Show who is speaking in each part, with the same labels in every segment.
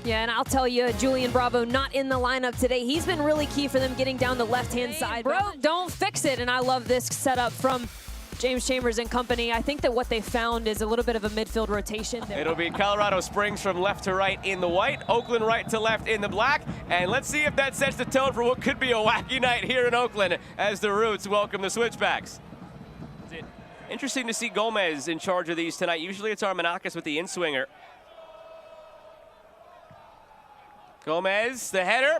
Speaker 1: Yeah, and I'll tell you, Julian Bravo not in the lineup today. He's been really key for them getting down the left-hand side. Bro, don't fix it. And I love this setup from James Chambers and company. I think that what they found is a little bit of a midfield rotation.
Speaker 2: It'll be Colorado Springs from left to right in the white, Oakland right to left in the black, and let's see if that sets the tone for what could be a wacky night here in Oakland as the Roots welcome the Switchbacks. Interesting to see Gomez in charge of these tonight. Usually it's Armenakas with the in-swinger. Gomez, the header.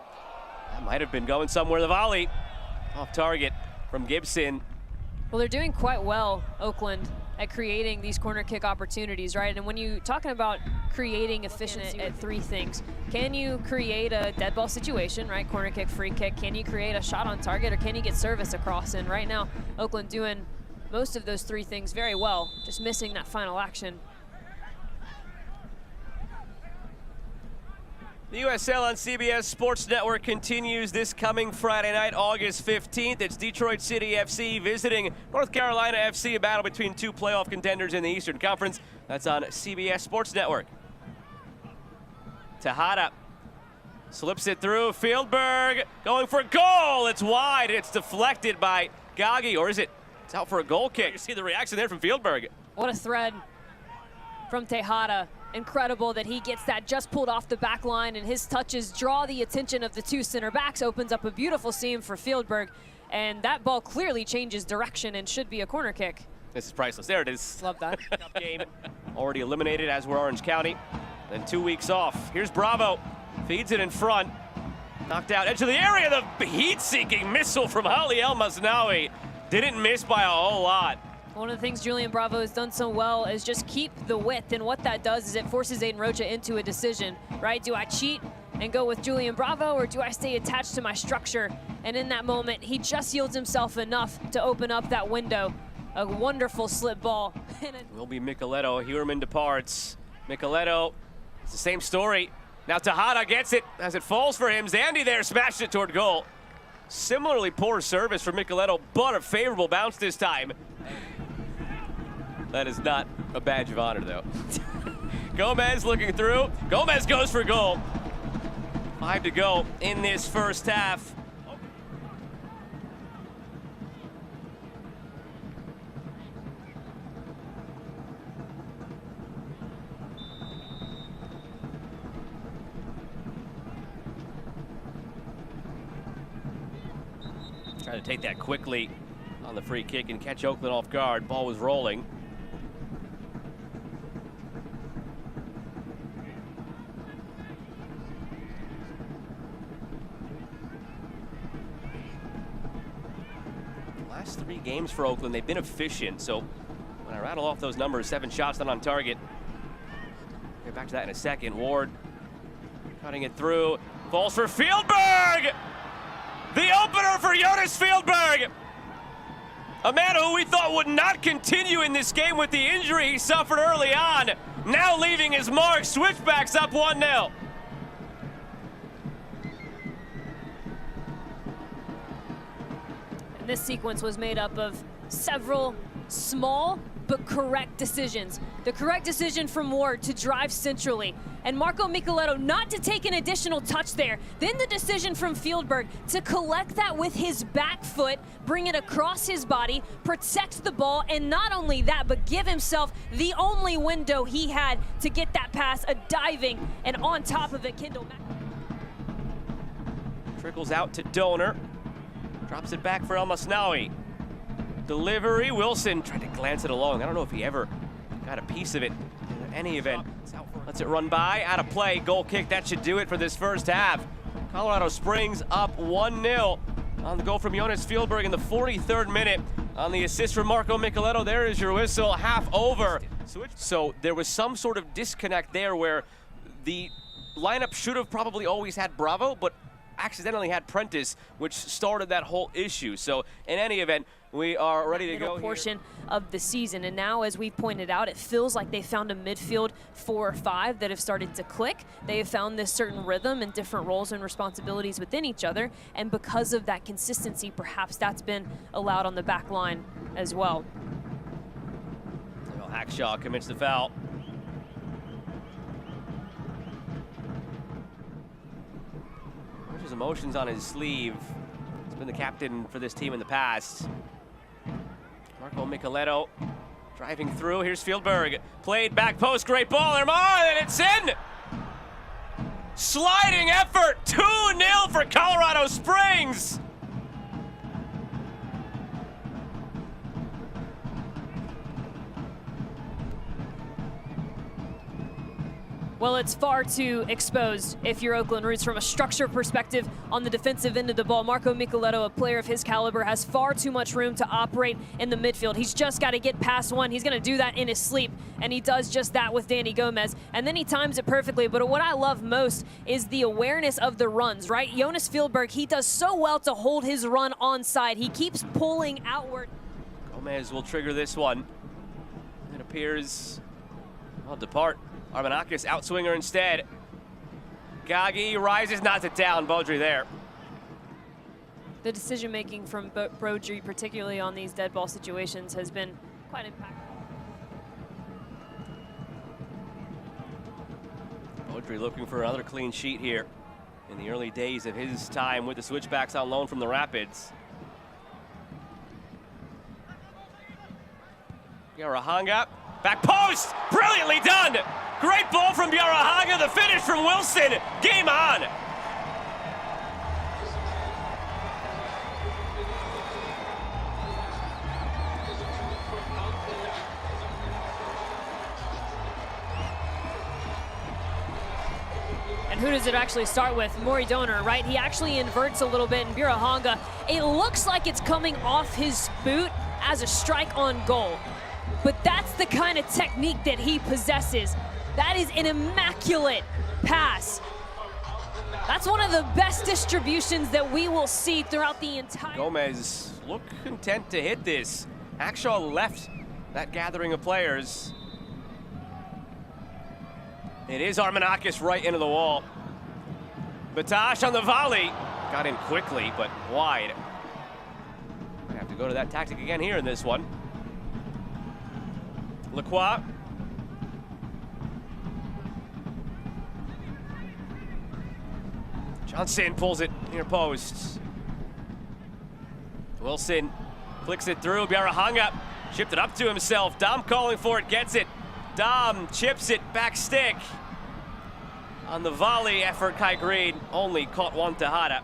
Speaker 2: That might have been going somewhere. The volley off target from Gibson.
Speaker 1: Well, they're doing quite well, Oakland, at creating these corner kick opportunities, right? And when you're talking about creating efficiency at three things, can you create a dead ball situation, right? Corner kick, free kick. Can you create a shot on target, or can you get service across? And right now, Oakland doing most of those three things very well, just missing that final action.
Speaker 2: The USL on CBS Sports Network continues this coming Friday night, August 15th. It's Detroit City FC visiting North Carolina FC, a battle between two playoff contenders in the Eastern Conference. That's on CBS Sports Network. Tejada slips it through. Fjeldberg going for a goal. It's wide. It's deflected by Gagi, or is it? It's out for a goal kick. You see the reaction there from Fjeldberg.
Speaker 1: What a thread from Tejada. Incredible that he gets that just pulled off the back line, and his touches draw the attention of the two center backs, opens up a beautiful seam for Fjeldberg, and that ball clearly changes direction and should be a corner kick.
Speaker 2: This is priceless. There it is.
Speaker 1: Love that.
Speaker 2: Cup game already eliminated, as were Orange County. Then 2 weeks off. Here's Bravo. Feeds it in front. Knocked out edge of the area. The heat-seeking missile from Ali Elmasnaouy. Didn't miss by a whole lot.
Speaker 1: One of the things Julian Bravo has done so well is just keep the width, and what that does is it forces Aiden Rocha into a decision, right? Do I cheat and go with Julian Bravo, or do I stay attached to my structure? And in that moment, he just yields himself enough to open up that window. A wonderful slip ball.
Speaker 2: Will be Micheletto. Huerman departs. Micheletto, it's the same story. Now Tejada gets it as it falls for him. Zandi there smashed it toward goal. Similarly poor service for Micheletto, but a favorable bounce this time. That is not a badge of honor, though. Gomez looking through. Gomez goes for goal. 5 to go in this first half. Trying to take that quickly on the free kick and catch Oakland off guard. Ball was rolling. Last 3 games for Oakland, they've been efficient. So when I rattle off those numbers, 7 shots not on target. Get back to that in a second. Ward cutting it through. Falls for Fjeldberg! The opener for Jonas Fjeldberg! A man who we thought would not continue in this game with the injury he suffered early on. Now leaving his mark. Switchbacks up 1-0.
Speaker 1: This sequence was made up of several small but correct decisions. The correct decision from Ward to drive centrally, and Marco Micheletto not to take an additional touch there. Then the decision from Fjeldberg to collect that with his back foot, bring it across his body, protect the ball, and not only that, but give himself the only window he had to get that pass, a diving, and on top of it, Kendall.
Speaker 2: Trickles out to Donor. Drops it back for Elmasnaouy. Delivery, Wilson tried to glance it along. I don't know if he ever got a piece of it in any event. Lets it run by, out of play, goal kick. That should do it for this first half. Colorado Springs up 1-0 on the goal from Jonas Fjeldberg in the 43rd minute. On the assist from Marco Micheletto, there is your whistle, half over. So there was some sort of disconnect there where the lineup should have probably always had Bravo, but accidentally had Prentice, which started that whole issue. So in any event, we are ready to go
Speaker 1: portion of the season, and now, as we've pointed out, it feels like they found a midfield 4 or 5 that have started to click. They have found this certain rhythm and different roles and responsibilities within each other, and because of that consistency, perhaps that's been allowed on the back line as well.
Speaker 2: Hackshaw commits the foul. Those emotions on his sleeve. He's been the captain for this team in the past. Marco Micheletto driving through. Here's Fjeldberg. Played back post. Great ball. And it's in. Sliding effort. 2-0 for Colorado Springs.
Speaker 1: Well, it's far too exposed if you're Oakland Roots from a structure perspective on the defensive end of the ball. Marco Micheletto, a player of his caliber, has far too much room to operate in the midfield. He's just got to get past one. He's going to do that in his sleep, and he does just that with Danny Gomez. And then he times it perfectly. But what I love most is the awareness of the runs, right? Jonas Fjeldberg, he does so well to hold his run onside. He keeps pulling outward.
Speaker 2: Gomez will trigger this one. It appears I'll depart. Armenakas outswinger instead. Gagi rises, knocks it down. Beaudry there.
Speaker 1: The decision-making from Beaudry, particularly on these dead ball situations, has been quite impactful.
Speaker 2: Beaudry looking for another clean sheet here in the early days of his time with the Switchbacks on loan from the Rapids. Byaruhanga, back post, brilliantly done! Great ball from Byaruhanga, the finish from Wilson. Game on.
Speaker 1: And who does it actually start with? Mori Donor, right? He actually inverts a little bit, and Byaruhanga, it looks like it's coming off his boot as a strike on goal. But that's the kind of technique that he possesses. That is an immaculate pass. That's one of the best distributions that we will see throughout the entire...
Speaker 2: Gomez looked content to hit this. Hackshaw left that gathering of players. It is Armenakas right into the wall. Bettache on the volley. Got in quickly, but wide. I have to go to that tactic again here in this one. Lacroix. Johnson pulls it near post. Wilson flicks it through. Byaruhanga chipped it up to himself. Dom calling for it, gets it. Dom chips it, back stick. On the volley effort, Kai Greene only caught one Tejada.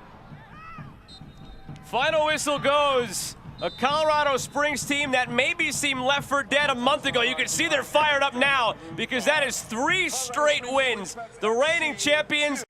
Speaker 2: Final whistle goes. A Colorado Springs team that maybe seemed left for dead a month ago. You can see they're fired up now because that is 3 straight wins. The reigning champions.